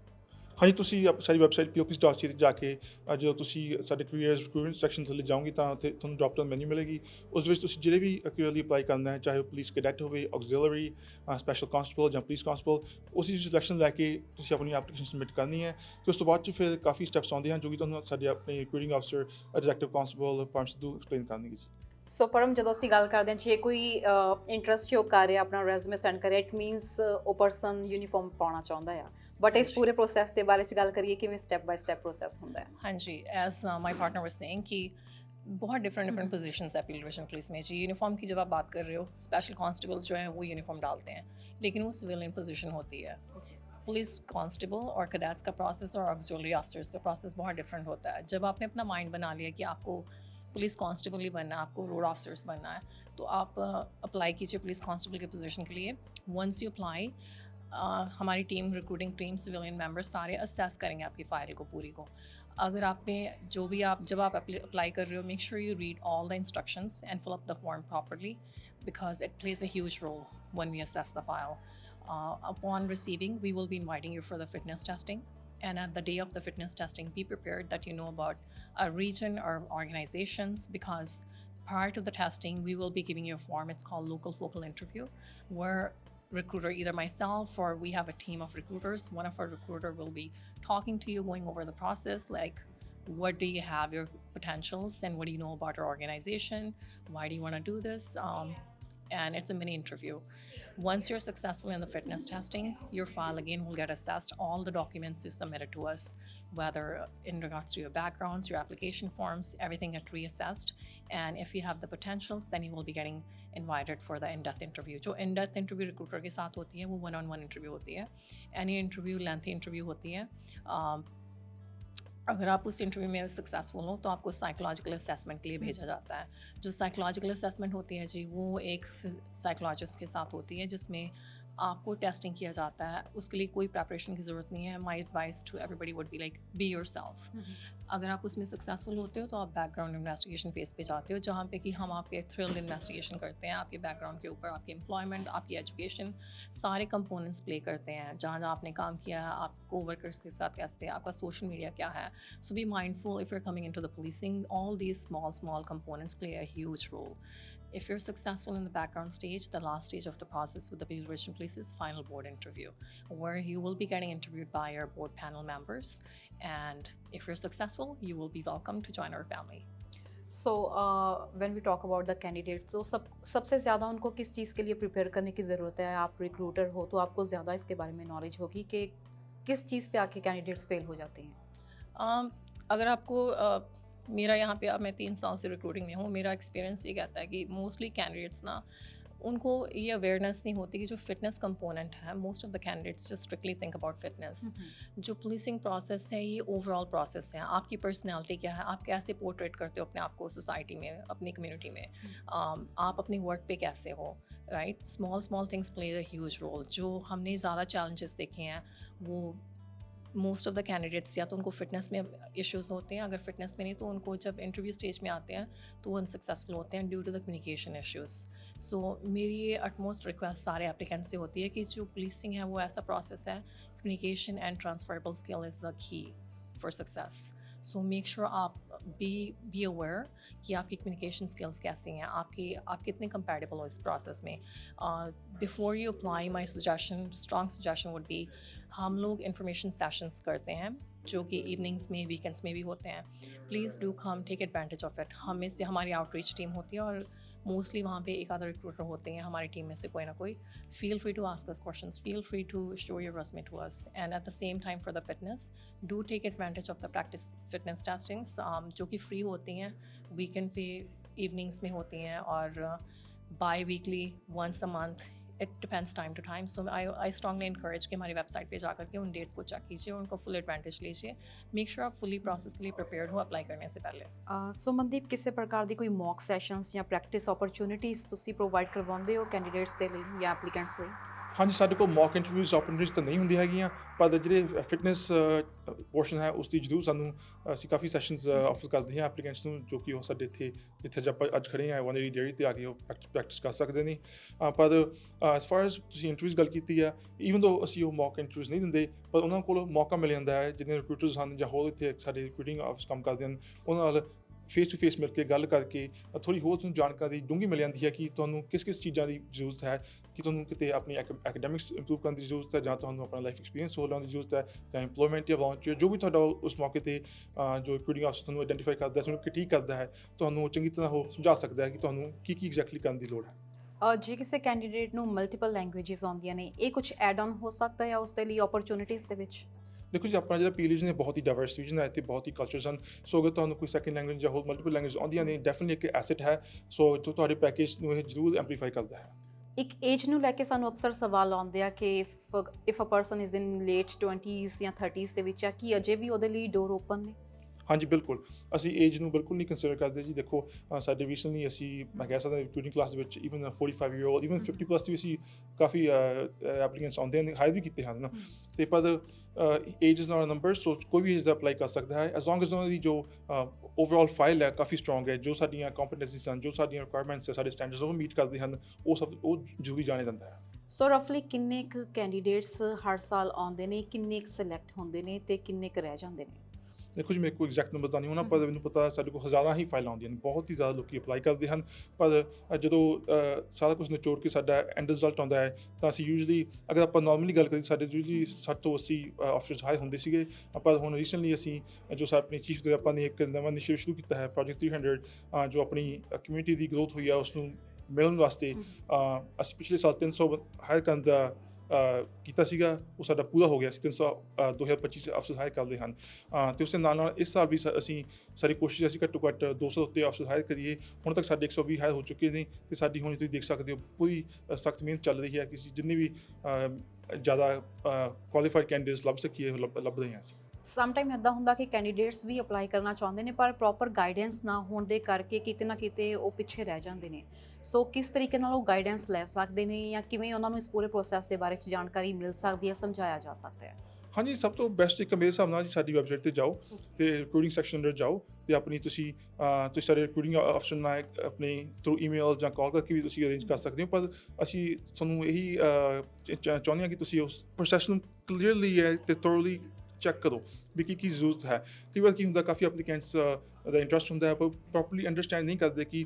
ਹਾਂਜੀ, ਤੁਸੀਂ ਸਾਡੀ ਵੈਬਸਾਈਟ POPs.ca 'ਤੇ ਜਾ ਕੇ ਜਦੋਂ ਤੁਸੀਂ ਸਾਡੇ ਕਰੀਅਰਸ ਰਿਕਰੂਟਮੈਂਟ ਸੈਕਸ਼ਨ ਥੱਲੇ ਜਾਓਗੇ ਤਾਂ ਉੱਥੇ ਤੁਹਾਨੂੰ ਡਰੌਪ ਡਾਊਨ ਮੈਨੂ ਮਿਲੇਗੀ। ਉਸ ਵਿੱਚ ਤੁਸੀਂ ਜਿਹੜੇ ਵੀ ਕਰੀਅਰ ਲਈ ਅਪਲਾਈ ਕਰਨਾ ਹੈ, ਚਾਹੇ ਉਹ ਪੁਲਿਸ ਕੈਡੈਟ ਹੋਵੇ, ਆਕਜ਼ਿਲਰੀ, ਸਪੈਸ਼ਲ ਕਾਂਸਟੇਬਲ ਜਾਂ ਪੁਲਿਸ ਕਾਂਸਟੇਬਲ, ਉਸ ਦੀ ਸਿਲੈਕਸ਼ਨ ਲੈ ਕੇ ਤੁਸੀਂ ਆਪਣੀ ਐਪਲੀਕੇਸ਼ਨ ਸਬਮਿਟ ਕਰਨੀ ਹੈ। ਅਤੇ ਉਸ ਤੋਂ ਬਾਅਦ 'ਚ ਫਿਰ ਕਾਫੀ ਸਟੈਪਸ ਆਉਂਦੇ ਹਨ ਜੋ ਕਿ ਤੁਹਾਨੂੰ ਸਾਡੇ ਆਪਣੇ ਰਿਕਰੂਟਿੰਗ ਅਫਸਰ ਡਿਟੈਕਟਿਵ ਕਾਂਸਟੇਬਲ ਪਰਮ ਸਿੱਧੂ ਐਕਸਪਲੇਨ ਕਰਨਗੇ ਜੀ। ਸੋ ਪਰਮ, ਜਦੋਂ ਅਸੀਂ ਗੱਲ ਕਰਦੇ ਹਾਂ ਜੇ ਕੋਈ ਇੰਟਰਸਟ ਸ਼ੋ ਕਰ ਰਿਹਾ, ਆਪਣਾ ਰੈਜ਼ੂਮੇ ਸੈਂਡ ਕਰਿਆ, ਇਟ ਮੀਨਸ ਉਹ ਪਰਸਨ ਯੂਨੀਫਾਰਮ ਪਾਉਣਾ ਚਾਹੁੰਦਾ ਆ, ਬਟ ਇਸ ਪੂਰੇ ਪ੍ਰੋਸੈਸ ਦੇ ਬਾਰੇ 'ਚ ਗੱਲ ਕਰੀਏ ਕਿਵੇਂ ਸਟੈਪ ਬਾਏ ਸਟੈਪ ਪ੍ਰੋਸੈਸ ਹੁੰਦਾ ਹੈ? हाँ जी, as my partner was saying कि बहुत डिफरेंट पोजीशंस है पील डिवीजन पुलिस में जी। यूनिफॉर्म की जब आप बात कर रहे हो, स्पेशल कांस्टेबल्स जो हैं वो यूनिफॉर्म डालते हैं, लेकिन वो सिविलियन पोजीशन होती है। पुलिस कांस्टेबल और कैडेट्स का प्रोसेस और ऑक्सिलरी ऑफिसर्स का प्रोसेस बहुत डिफरेंट होता है। जब आपने अपना माइंड बना लिया कि आपको पुलिस कांस्टेबल ही बनना है, आपको रोड ऑफिसर्स बनना है, तो आप अप्लाई कीजिए पुलिस कांस्टेबल के पोजीशन के लिए। वंस यू अप्लाई, हमारी team, recruiting team, civilian members सारे असेस करेंगे आपकी फ़ाइल को पूरी को। अगर आप में जो भी जब आप अप्लाई कर रहे हो, make sure you read all the instructions and fill up the form properly because it plays a huge role when we assess the file. Upon receiving, we will be inviting you for the fitness testing, And at the day of the fitness testing, be prepared that you know about a region or organizations, because prior to the testing, we will be giving you a form. It's called local focal interview, where recruiter, either myself or we have a team of recruiters, one of our recruiter will be talking to you, going over the process, like what do you have your potentials and what do you know about your organization, why do you want to do this, and it's a mini interview. Once you're successful in the fitness testing, your file again will get assessed. All the documents you submitted to us, whether in regards to your backgrounds, your application forms, everything get reassessed. And if you have the potentials, then you will be getting invited for the in-depth interview. जो in-depth interview recruiter के साथ होती है, वो one-on-one interview होती है. Any interview lengthy interview होती है. अगर आप उस इंटरव्यू में सक्सेसफुल हो तो आपको साइकोलॉजिकल असेसमेंट के लिए भेजा जाता है. जो साइकोलॉजिकल असेसमेंट होती है जी, वो एक साइकोलॉजिस्ट के साथ होती है, जिसमें आपको टेस्टिंग किया जाता है. उसके लिए कोई प्रेपरेशन की ज़रूरत नहीं है. My advice to everybody would be like be yourself. अगर आप उसमें सक्सेसफुल होते हो तो आप बैकग्राउंड इन्वेस्टिगेशन फेज पे जाते हो, जहाँ पे कि हम आपके थ्रिल्ड इन्वेस्टिगेशन करते हैं. आपके बैकग्राउंड के ऊपर आपकी एम्प्लॉयमेंट, आपकी एजुकेशन, सारे कंपोनेंट्स प्ले करते हैं. जहाँ जहाँ आपने काम किया है, आप कोवर्कर्स के साथ कैसे, आपका सोशल मीडिया क्या है. So be mindful if you are coming into the policing. All these small components play a huge role. If you're successful in the background stage, the last stage of the process with the Peel Regional Police is final board interview, where you will be getting interviewed by our board panel members. And if you're successful, you will be welcome to join our family. So when we talk about the candidates, तो सबसे ज़्यादा उनको किस चीज़ के लिए प्रिपेयर करने की ज़रूरत है? आप रिक्रूटर हो तो आपको ज़्यादा इसके बारे में नॉलेज होगी कि किस चीज़ पे आके कैंडिडेट्स फेल हो जाते हैं. अगर आपको मेरा यहाँ पे, अब मैं 3 साल से रिक्रूटिंग में हूँ, मेरा एक्सपीरियंस ये कहता है कि मोस्टली कैंडिडेट्स ना, उनको ये अवेयरनेस नहीं होती कि जो फिटनेस कंपोनेंट है, most of the candidates just strictly think about fitness. जो पुलिसिंग प्रोसेस है, ये ओवरऑल प्रोसेस है. आपकी पर्सनालिटी क्या है, आप कैसे पोर्ट्रेट करते हो अपने आप को सोसाइटी में, अपनी कम्युनिटी में, आप अपने वर्क पे कैसे हो, right. Small things play a huge role. जो हमने ज़्यादा चैलेंजेस देखे हैं, वो मोस्ट ऑफ द कैंडिडेट्स या तो उनको फिटनेस में इश्यूज होते हैं, अगर फिटनेस में नहीं तो उनको जब इंटरव्यू स्टेज में आते हैं तो वो अनसक्सेसफुल होते हैं due to the communication issues. सो मेरी ये अटमोस्ट रिक्वेस्ट सारे एप्लीकेंट से होती है कि जो पुलिसिंग है वो ऐसा प्रोसेस है, communication and transferable skill is the key for success. So make sure आप बी अवेयर कि आपकी कम्युनिकेशन स्किल्स कैसी हैं, आप कितने कंपैटिबल हो इस प्रोसेस में. Before you apply, my strong suggestion would be, हम लोग इंफॉर्मेशन सेशंस करते हैं जो कि इवनिंग्स में, वीकेंड्स में भी होते हैं. Please do come, take advantage of it. हमें से हमारी आउटरीच टीम होती है और मोस्टली वहाँ पे एक आधा रिक्रूटर होते हैं हमारी टीम में से कोई ना कोई. Feel free to ask us questions, feel free to show your resume to us. And at the same time for the fitness, do take advantage of the practice fitness testings, जो कि फ्री होती हैं, वीकेंड पे इवनिंग्स में होती हैं, और biweekly, once a month. It depends time to time. So I strongly encourage कि हमारी वेबसाइट पे जाकर के उन डेट्स को चेक कीजिए और उनको फुल एडवांटेज लीजिए. मेक श्योर आप फुली प्रोसेस के लिए प्रिपेयर्ड हो अप्लाई करने से पहले. सो मनदीप, किसी प्रकार की कोई मॉक सैशनस या प्रैक्टिस अपॉर्चुनिटीज़ ਤੁਸੀਂ ਪ੍ਰੋਵਾਈਡ ਕਰਵਾਉਂਦੇ ਹੋ ਕੈਂਡੀਡੇਟਸ ਦੇ ਲਈ ਜਾਂ ਐਪਲੀਕੈਂਟਸ ਲਈ? ਹਾਂਜੀ, ਸਾਡੇ ਕੋਲ ਮੌਕ ਇੰਟਰਵਿਊਜ਼ ਓਪਰਚੁਨਿਟੀਜ਼ ਤਾਂ ਨਹੀਂ ਹੁੰਦੀਆਂ ਹੈਗੀਆਂ, ਪਰ ਜਿਹੜੇ ਫਿਟਨੈਸ ਪੋਰਸ਼ਨ ਹੈ ਉਸ ਦੀ ਜ਼ਰੂਰ ਸਾਨੂੰ ਅਸੀਂ ਕਾਫੀ ਸੈਸ਼ਨਸ ਆਫਰ ਕਰਦੇ ਹਾਂ ਐਪਲੀਕੈਂਟਸ ਨੂੰ, ਜੋ ਕਿ ਉਹ ਸਾਡੇ ਇੱਥੇ ਜਿੱਥੇ ਆਪਾਂ ਅੱਜ ਖੜੇ ਹਾਂ 180 ਡੇਅਰੀ ਤੇ ਆ ਕੇ ਉਹ ਪ੍ਰੈਕਟਿਸ ਕਰ ਸਕਦੇ ਨੇ. ਪਰ ਐਸ ਫਾਰ ਐਜ਼ ਤੁਸੀਂ ਇੰਟਰਵਿਊਜ਼ ਗੱਲ ਕੀਤੀ ਆ, ਈਵਨ ਦੋ ਅਸੀਂ ਉਹ ਮੌਕ ਇੰਟਰਵਿਊਜ਼ ਨਹੀਂ ਦਿੰਦੇ, ਪਰ ਉਹਨਾਂ ਕੋਲ ਮੌਕਾ ਮਿਲ ਜਾਂਦਾ ਹੈ. ਜਿੰਨੇ ਰਿਕਰੂਟਰਸ ਹਨ ਜਾਂ ਹੋਰ ਇੱਥੇ ਸਾਡੇ ਰਿਕਰੂਟਿੰਗ ਆਫਿਸ ਕੰਮ ਕਰਦੇ ਹਨ, ਉਹਨਾਂ ਨਾਲ ਫੇਸ ਟੂ ਫੇਸ ਮਿਲ ਕੇ ਗੱਲ ਕਰਕੇ ਥੋੜ੍ਹੀ ਹੋਰ ਤੁਹਾਨੂੰ ਜਾਣਕਾਰੀ ਡੂੰਘੀ ਮਿਲ ਜਾਂਦੀ ਹੈ ਕਿ ਤੁਹਾਨੂੰ ਕਿਸ ਚੀਜ਼ਾਂ ਦੀ ਜ਼ਰੂਰਤ ਹੈ, ਕਿ ਤੁਹਾਨੂੰ ਕਿਤੇ ਆਪਣੀ ਐਕੈਡੈਮਿਕਸ ਇੰਪਰੂਵ ਕਰਨ ਦੀ ਜ਼ਰੂਰਤ ਹੈ, ਜਾਂ ਤੁਹਾਨੂੰ ਆਪਣਾ ਲਾਈਫ ਐਕਸਪੀਰੀਅੰਸ ਹੋਰ ਲਾਉਣ ਦੀ ਜ਼ਰੂਰਤ ਹੈ, ਜਾਂ ਇੰਪਲੋਇਮੈਂਟ ਜਾਂ ਵੋਲੰਟੀਅਰ, ਜੋ ਵੀ ਤੁਹਾਡਾ ਉਸ ਮੌਕੇ 'ਤੇ ਜੋ ਰਿਕਰੂਟਿੰਗ ਆਫਿਸਰ ਤੁਹਾਨੂੰ ਆਈਡੈਂਟੀਫਾਈ ਕਰਦਾ ਹੈ, ਤੁਹਾਨੂੰ ਠੀਕ ਕਰਦਾ ਹੈ, ਤੁਹਾਨੂੰ ਚੰਗੀ ਤਰ੍ਹਾਂ ਉਹ ਸਮਝਾ ਸਕਦਾ ਹੈ ਕਿ ਤੁਹਾਨੂੰ ਕੀ ਐਗਜ਼ੈਕਟਲੀ ਕਰਨ ਦੀ ਲੋੜ ਹੈ. ਜੇ ਕਿਸੇ ਕੈਂਡੀਡੇਟ ਨੂੰ ਮਲਟੀਪਲ ਲੈਂਗੁਏਜਸ ਆਉਂਦੀਆਂ ਨੇ, ਇਹ ਕੁਝ ਐਡ ਆਨ ਹੋ ਸਕਦਾ ਹੈ ਉਸ ਦੇ ਲਈ ਓਪਰਚੁਨਿਟੀਜ਼ ਦੇ ਵਿੱਚ? ਦੇਖੋ ਜੀ, ਆਪਣਾ ਜਿਹੜਾ ਪੀਲ ਰੀਜਨ ਹੈ ਬਹੁਤ ਹੀ ਡਾਇਵਰਸ ਰੀਜਨ ਹੈ, ਇੱਥੇ ਬਹੁਤ ਹੀ ਕਲਚਰਸ ਹਨ. ਸੋ ਅਗਰ ਤੁਹਾਨੂੰ ਕੋਈ ਸੈਕੰਡ ਲੈਂਗੁਏਜ ਜਾਂ ਹੋਰ ਮਲਟੀਪਲ ਲੈਂਗੁਏਜ ਆਉਂਦੀਆਂ ਨੇ, ਡੈਫੀਨਿਟਲੀ ਇੱਕ ਐਸੈਟ ਹੈ. ਸੋ ਜੋ ਤੁਹਾਡੇ ਪੈਕੇਜ ਨੂੰ ਇਹ ਜ਼ਰੂਰ ਐਂਪਲੀਫਾਈ ਕਰਦਾ ਹੈ. ਇੱਕ ਏਜ ਨੂੰ ਲੈ ਕੇ ਸਾਨੂੰ ਅਕਸਰ ਸਵਾਲ ਆਉਂਦੇ ਆ ਕਿ if a person is in late 20s ਜਾਂ 30s ਦੇ ਵਿੱਚ ਆ, ਕੀ ਅਜੇ ਵੀ ਉਹਦੇ ਲਈ ਡੋਰ ਓਪਨ ਨੇ? ਹਾਂਜੀ, ਬਿਲਕੁਲ. ਅਸੀਂ ਏਜ ਨੂੰ ਬਿਲਕੁਲ ਨਹੀਂ ਕੰਸੀਡਰ ਕਰਦੇ ਜੀ. ਦੇਖੋ, ਸਾਡੇ ਰੀਸੈਂਟਲੀ ਅਸੀਂ, ਮੈਂ ਕਹਿ ਸਕਦਾ ਰਿਕਰੂਟਿੰਗ ਕਲਾਸ ਦੇ ਵਿੱਚ even 45 year old, even 50 plus ਵੀ ਅਸੀਂ ਕਾਫੀ ਐਪਲੀਕੈਂਟਸ ਆਉਂਦੇ ਹਨ, ਹਾਇਰ ਵੀ ਕੀਤੇ ਹਨ. ਅਤੇ ਪਰ age is not a number. So ਕੋਈ ਵੀ ਏਜ ਦਾ ਅਪਲਾਈ ਕਰ ਸਕਦਾ ਹੈ, ਐਜ਼ ਲੌਂਗ ਐਜ਼ ਉਹਨਾਂ ਦੀ ਜੋ ਓਵਰਆਲ ਫਾਈਲ ਹੈ ਕਾਫੀ ਸਟਰੋਂਗ ਹੈ, ਜੋ ਸਾਡੀਆਂ ਕੰਪੀਟੈਂਸੀਜ਼ ਹਨ, ਜੋ ਸਾਡੀਆਂ ਰਿਕੁਆਇਰਮੈਂਟਸ ਹੈ, ਸਾਡੇ ਸਟੈਂਡਰਡਸ ਉਹ ਮੀਟ ਕਰਦੇ ਹਨ, ਉਹ ਜ਼ਰੂਰੀ ਜਾਣਿਆ ਜਾਂਦਾ ਹੈ. ਸੋ ਰਫਲੀ ਕਿੰਨੇ ਕੁ ਕੈਂਡੀਡੇਟਸ ਹਰ ਸਾਲ ਆਉਂਦੇ ਨੇ, ਕਿੰਨੇ ਕੁ ਸਿਲੈਕਟ ਹੁੰਦੇ ਨੇ ਤੇ ਕਿੰਨੇ ਕੁ ਰਹਿ ਜਾਂਦੇ ਨੇ? ਦੇਖੋ ਜੀ, ਮੇਰੇ ਕੋਲ ਐਗਜ਼ੈਕਟ ਨੰਬਰ ਤਾਂ ਨਹੀਂ ਹੋਣਾ, ਪਰ ਮੈਨੂੰ ਪਤਾ ਸਾਡੇ ਕੋਲ ਹਜ਼ਾਰਾਂ ਹੀ ਫਾਈਲਾਂ ਆਉਂਦੀਆਂ ਨੇ, ਬਹੁਤ ਹੀ ਜ਼ਿਆਦਾ ਲੋਕੀ ਅਪਲਾਈ ਕਰਦੇ ਹਨ। ਪਰ ਜਦੋਂ ਸਾਰਾ ਕੁਝ ਨਿਚੋੜ ਕੇ ਸਾਡਾ ਐਂਡ ਰਿਜ਼ਲਟ ਆਉਂਦਾ ਹੈ, ਤਾਂ ਅਸੀਂ ਯੂਜੂਲੀ, ਅਗਰ ਆਪਾਂ ਨਾਰਮਲੀ ਗੱਲ ਕਰੀਏ, ਸਾਡੇ ਯੂਜੂਲੀ 60 ਤੋਂ 80 ਆਫਿਸਰਸ ਹਾਇਰ ਹੁੰਦੇ ਸੀਗੇ। ਪਰ ਹੁਣ ਰੀਸੈਂਟਲੀ ਅਸੀਂ ਜੋ ਆਪਣੇ ਚੀਫ ਦੇ ਆਪਾਂ ਨੇ ਇੱਕ ਨਵਾਂ ਇਨੀਸ਼ੀਏਟਿਵ ਸ਼ੁਰੂ ਕੀਤਾ ਹੈ, ਪ੍ਰੋਜੈਕਟ 300, ਜੋ ਆਪਣੀ ਕਮਿਊਨਿਟੀ ਦੀ ਗਰੋਥ ਹੋਈ ਆ ਉਸ ਨੂੰ ਮਿਲਣ ਵਾਸਤੇ ਅਸੀਂ ਪਿਛਲੇ ਸਾਲ 300 ਹਾਇਰ ਕਰਨ ਦਾ ਕੀਤਾ ਸੀਗਾ। ਉਹ ਸਾਡਾ ਪੂਰਾ ਹੋ ਗਿਆ ਸੀ। 300 2025 ਅਫਸਰ ਹਾਇਰ ਕਰਦੇ ਹਨ, ਅਤੇ ਉਸ ਦੇ ਨਾਲ ਨਾਲ ਇਸ ਸਾਲ ਵੀ ਅਸੀਂ ਸਾਡੀ ਕੋਸ਼ਿਸ਼ ਅਸੀਂ ਘੱਟੋ ਘੱਟ 200 ਉੱਤੇ ਅਫਸਰ ਹਾਇਰ ਕਰੀਏ। ਹੁਣ ਤੱਕ ਸਾਡੇ 120 ਹਾਇਰ ਹੋ ਚੁੱਕੇ ਨੇ, ਅਤੇ ਸਾਡੀ ਹੁਣ ਤੁਸੀਂ ਦੇਖ ਸਕਦੇ ਹੋ ਪੂਰੀ ਸਖਤ ਮਿਹਨਤ ਚੱਲ ਰਹੀ ਹੈ ਕਿ ਅਸੀਂ ਜਿੰਨੀ ਵੀ ਜ਼ਿਆਦਾ ਕੁਆਲੀਫਾਈਡ ਕੈਂਡੀਡੇਟਸ ਲੱਭ ਸਕੀਏ, ਲੱਭ ਰਹੇ ਹਾਂ ਅਸੀਂ। ਸਮ ਟਾਈਮ ਇੱਦਾਂ ਹੁੰਦਾ ਕਿ ਕੈਂਡੀਡੇਟਸ ਵੀ ਅਪਲਾਈ ਕਰਨਾ ਚਾਹੁੰਦੇ ਨੇ, ਪਰ ਪ੍ਰੋਪਰ ਗਾਈਡੈਂਸ ਨਾ ਹੋਣ ਦੇ ਕਰਕੇ ਕਿਤੇ ਨਾ ਕਿਤੇ ਉਹ ਪਿੱਛੇ ਰਹਿ ਜਾਂਦੇ ਨੇ। ਸੋ ਕਿਸ ਤਰੀਕੇ ਨਾਲ ਉਹ ਗਾਈਡੈਂਸ ਲੈ ਸਕਦੇ ਨੇ, ਜਾਂ ਕਿਵੇਂ ਉਹਨਾਂ ਨੂੰ ਇਸ ਪੂਰੇ ਪ੍ਰੋਸੈਸ ਦੇ ਬਾਰੇ 'ਚ ਜਾਣਕਾਰੀ ਮਿਲ ਸਕਦੀ ਹੈ, ਸਮਝਾਇਆ ਜਾ ਸਕਦਾ ਹੈ? ਹਾਂਜੀ, ਸਭ ਤੋਂ ਬੈਸਟ ਇੱਕ ਮੇਰੇ ਹਿਸਾਬ ਨਾਲ ਜੀ ਸਾਡੀ ਵੈਬਸਾਈਟ 'ਤੇ ਜਾਓ ਅਤੇ ਰਿਕਰੂਟਿੰਗ ਸੈਕਸ਼ਨ ਅੰਦਰ ਜਾਓ, ਅਤੇ ਆਪਣੀ ਤੁਸੀਂ ਸਾਰੇ ਰਿਕਰੂਟਿੰਗ ਅਫਸਰ ਨਾਲ ਆਪਣੇ ਥਰੂ ਈਮੇਲ ਜਾਂ ਕਾਲ ਕਰਕੇ ਵੀ ਤੁਸੀਂ ਅਰੇਂਜ ਕਰ ਸਕਦੇ ਹੋ। ਪਰ ਅਸੀਂ ਤੁਹਾਨੂੰ ਇਹੀ ਚਾਹੁੰਦੇ ਹਾਂ ਕਿ ਤੁਸੀਂ ਉਸ ਪ੍ਰੋਸੈਸ ਨੂੰ ਕਲੀਅਰਲੀ ਅਤੇ ਥੋਰਲੀ ਚੈੱਕ ਕਰੋ ਵੀ ਕੀ ਜ਼ਰੂਰਤ ਹੈ। ਕਈ ਵਾਰ ਕੀ ਹੁੰਦਾ, ਕਾਫੀ ਐਪਲੀਕੈਂਟਸ ਦਾ ਇੰਟਰਸਟ ਹੁੰਦਾ ਹੈ, ਪਰ ਪ੍ਰੋਪਰਲੀ ਅੰਡਰਸਟੈਂਡ ਨਹੀਂ ਕਰਦੇ ਕਿ